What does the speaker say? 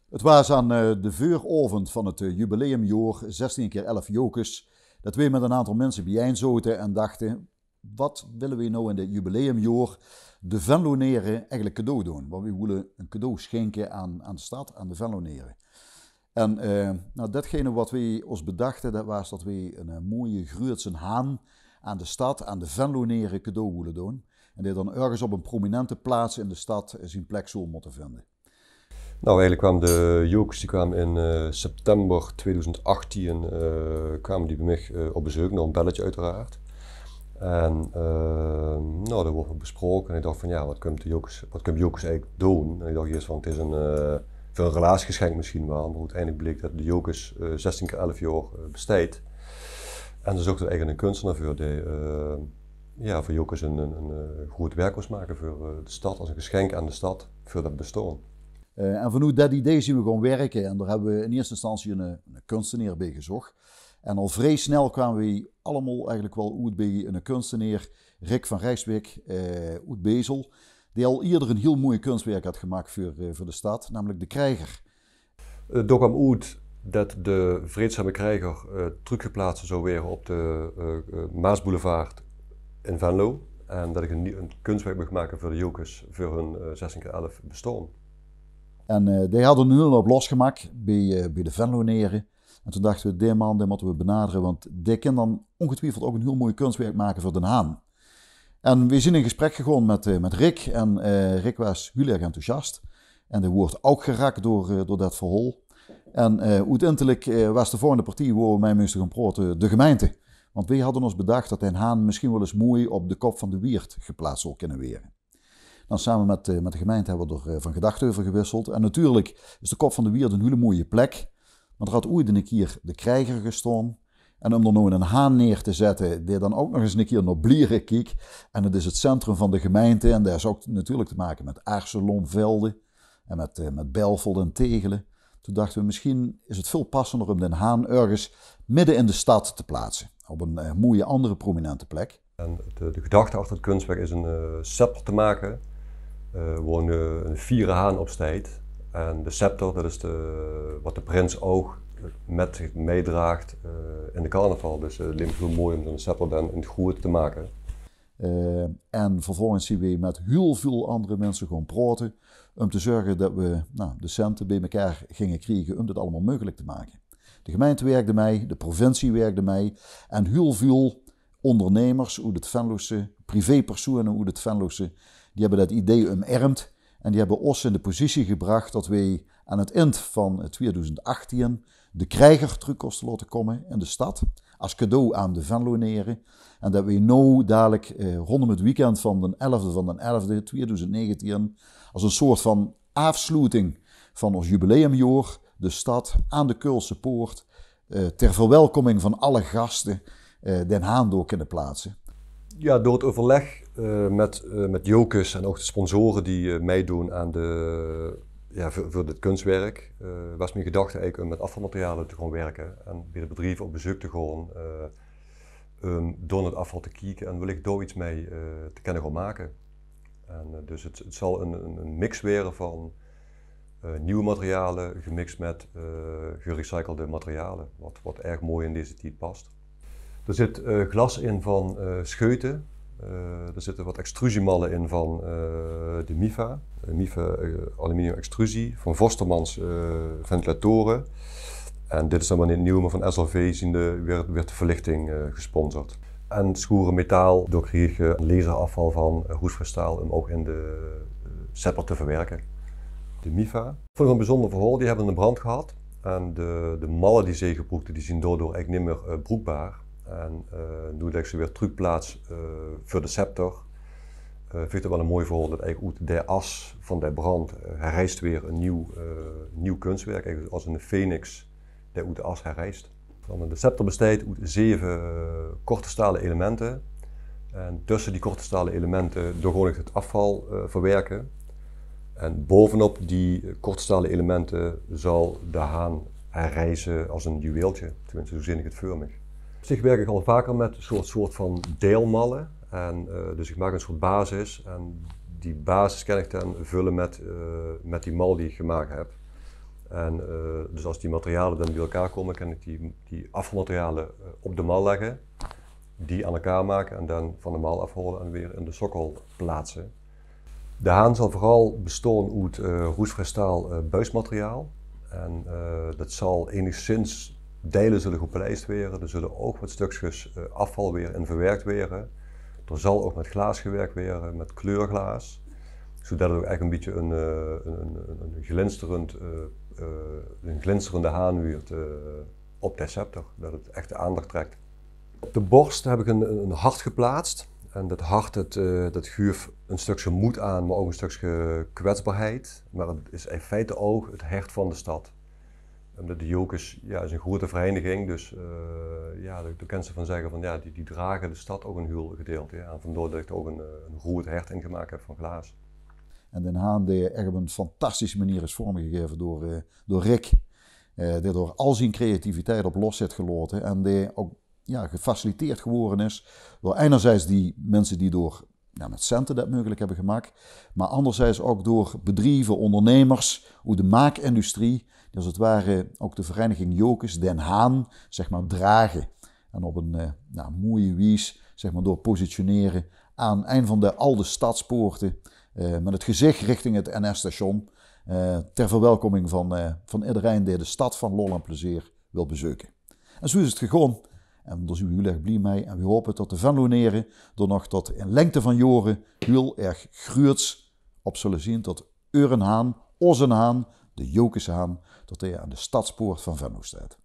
Het was aan de vooravond van het jubileumjaar 16 keer 11 jokers dat we met een aantal mensen bijeenzoten en dachten, wat willen we nou in dit jubileumjaar de Venloneren eigenlijk cadeau doen? Want we willen een cadeau schenken aan de stad, aan de Venloneren. En datgene wat we ons bedachten, dat was dat we een mooie grootse haan aan de stad, aan de Venloneren cadeau willen doen. En die dan ergens op een prominente plaats in de stad zijn plek zou moeten vinden. Nou, eigenlijk kwamen de jokers die kwamen in september 2018 kwamen die bij mij op bezoek, nog een belletje uiteraard. En nou, dat wordt besproken en ik dacht van ja, wat kunnen jokers eigenlijk doen? En ik dacht eerst van het is voor een relatiegeschenk misschien wel, maar uiteindelijk bleek dat de jokers 16 keer 11 jaar bestaat. En ze zochten eigenlijk een kunstenaar voor die voor jokers een goed werk was maken voor de stad, als een geschenk aan de stad, voor dat bestaan. En vanuit dat idee zien we gewoon werken en daar hebben we in eerste instantie een kunstenaar bij gezocht. En al vrij snel kwamen we allemaal eigenlijk wel uit bij een kunstenaar, Rick van Rijswijk, uit Bezel, die al eerder een heel mooi kunstwerk had gemaakt voor de stad, namelijk De Krijger. Daar kwam uit dat de vreedzame krijger teruggeplaatst zou worden op de Maasboulevard in Venlo. En dat ik een kunstwerk mag maken voor de jokers voor hun 16 keer 11 bestaan. En die hadden nu op losgemaakt bij de Venloneren. En toen dachten we, die man die moeten we benaderen, want die kan dan ongetwijfeld ook een heel mooi kunstwerk maken voor Den Haan. En we zijn in gesprek gegaan met Rick en Rick was heel erg enthousiast. En die wordt ook geraakt door dat verhaal. En uiteindelijk was de volgende partij waar we mee moesten gaan praten de gemeente. Want wij hadden ons bedacht dat Den Haan misschien wel eens mooi op de kop van de wierd geplaatst zou kunnen worden. Dan samen met de gemeente hebben we er van gedachten over gewisseld. En natuurlijk is de kop van de wierd een hele mooie plek. Maar er had ooit een keer de Krijger gestaan. En om er nou een haan neer te zetten, die dan ook nog eens een keer naar Blieren keek. En het is het centrum van de gemeente. En daar is ook natuurlijk te maken met Aarselon, Velde en met Belvold en Tegelen. Toen dachten we, misschien is het veel passender om Den Haan ergens midden in de stad te plaatsen. Op een mooie andere prominente plek. En de gedachte achter het kunstwerk is een scepter te maken. Waar een vieren haan op staat. En de scepter, dat is wat de prins ook met zich meedraagt in de carnaval. Dus het lijkt me heel mooi om zo'n scepter dan in het groot te maken. En vervolgens zien we met heel veel andere mensen gewoon praten. Om te zorgen dat we de centen bij elkaar gingen krijgen om dit allemaal mogelijk te maken. De gemeente werkte mee, de provincie werkte mee. En heel veel ondernemers uit het Venlose, privépersonen uit het Venlose, die hebben dat idee omarmd. En die hebben ons in de positie gebracht dat wij aan het eind van 2018 de Krijger terug kosten laten komen in de stad. Als cadeau aan de Venloneren. En dat we nu dadelijk rondom het weekend van de 11e van de 11e 2019 als een soort van afsluiting van ons jubileumjaar de stad aan de Keulse Poort ter verwelkoming van alle gasten Den Haan door kunnen plaatsen. Ja, door het overleg met jokers en ook de sponsoren die meedoen aan voor dit kunstwerk, was mijn gedachte eigenlijk om met afvalmaterialen te gaan werken en bij de bedrijven op bezoek te gaan, door het afval te kijken en wellicht door iets mee te kunnen gaan maken. En, dus het zal een mix worden van nieuwe materialen gemixt met gerecyclede materialen, wat erg mooi in deze tijd past. Er zit glas in van scheuten. Er zitten wat extrusiemallen in van de MIFA. MIFA aluminium extrusie van Vostermans ventilatoren. En dit is dan maar niet nieuw, maar van SLV werd de verlichting gesponsord. En schoeren metaal, daar kreeg je laserafval van roestvrijstaal om ook in de sepper te verwerken. De MIFA. Voor een bijzonder verhaal, die hebben een brand gehad. En de mallen die ze gebruikten, die zijn daardoor eigenlijk niet meer broekbaar. En nu dat ik ze weer terugplaats voor de scepter, vind ik het wel een mooi verhaal dat eigenlijk uit de as van de brand herrijst weer een nieuw kunstwerk. Eigenlijk als een phoenix die uit de as herrijst. De scepter bestaat uit 7 korte stalen elementen. En tussen die korte stalen elementen doorgon ik het afval verwerken. En bovenop die korte stalen elementen zal de haan herrijzen als een juweeltje. Tenminste, zo zie ik het voor me. Op zich werk ik al vaker met een soort van deelmallen. En, dus ik maak een soort basis en die basis kan ik dan vullen met die mal die ik gemaakt heb. En dus als die materialen dan bij elkaar komen, kan ik die afvalmaterialen op de mal leggen, die aan elkaar maken en dan van de mal afholen en weer in de sokkel plaatsen. De haan zal vooral bestaan uit roestvrij staal buismateriaal. En dat zal enigszins delen zullen gepolijst worden. Er zullen ook wat stukjes afval weer in verwerkt worden. Er zal ook met glas gewerkt worden, met kleurglaas. Zodat het ook echt een beetje een glinsterende haan wordt op de scepter. Dat het echt de aandacht trekt. Op de borst heb ik een hart geplaatst. En dat hart dat geeft een stukje moed aan, maar ook een stukje kwetsbaarheid. Maar het is in feite ook het hart van de stad. Omdat de Jokers is een grote vereniging, dus daar kan ze van zeggen van die dragen de stad ook een heel gedeelte. Ja. En vandaar dat ik er ook een roerd hart in gemaakt heb van glaas. En Den Haan die echt op een fantastische manier is vormgegeven door Rick. Die door al zijn creativiteit op los heeft gelaten en die ook gefaciliteerd geworden is door enerzijds die mensen die door met centen dat mogelijk hebben gemaakt, maar anderzijds ook door bedrijven, ondernemers, hoe de maakindustrie, die als het ware ook de vereniging Jokers, Den Haan, zeg maar, dragen. En op een mooie wijze, zeg maar, door positioneren aan een van de oude stadspoorten, met het gezicht richting het NS-station, ter verwelkoming van iedereen die de stad van lol en plezier wil bezoeken. En zo is het gegaan. En daar zijn we heel erg blij mee. En we hopen dat de Venloneren er nog tot in lengte van jaren heel erg groots op zullen zien dat Eurenhaan, Ossenhaan, de Jokershaan, dat hij aan de stadspoort van Venlo staat.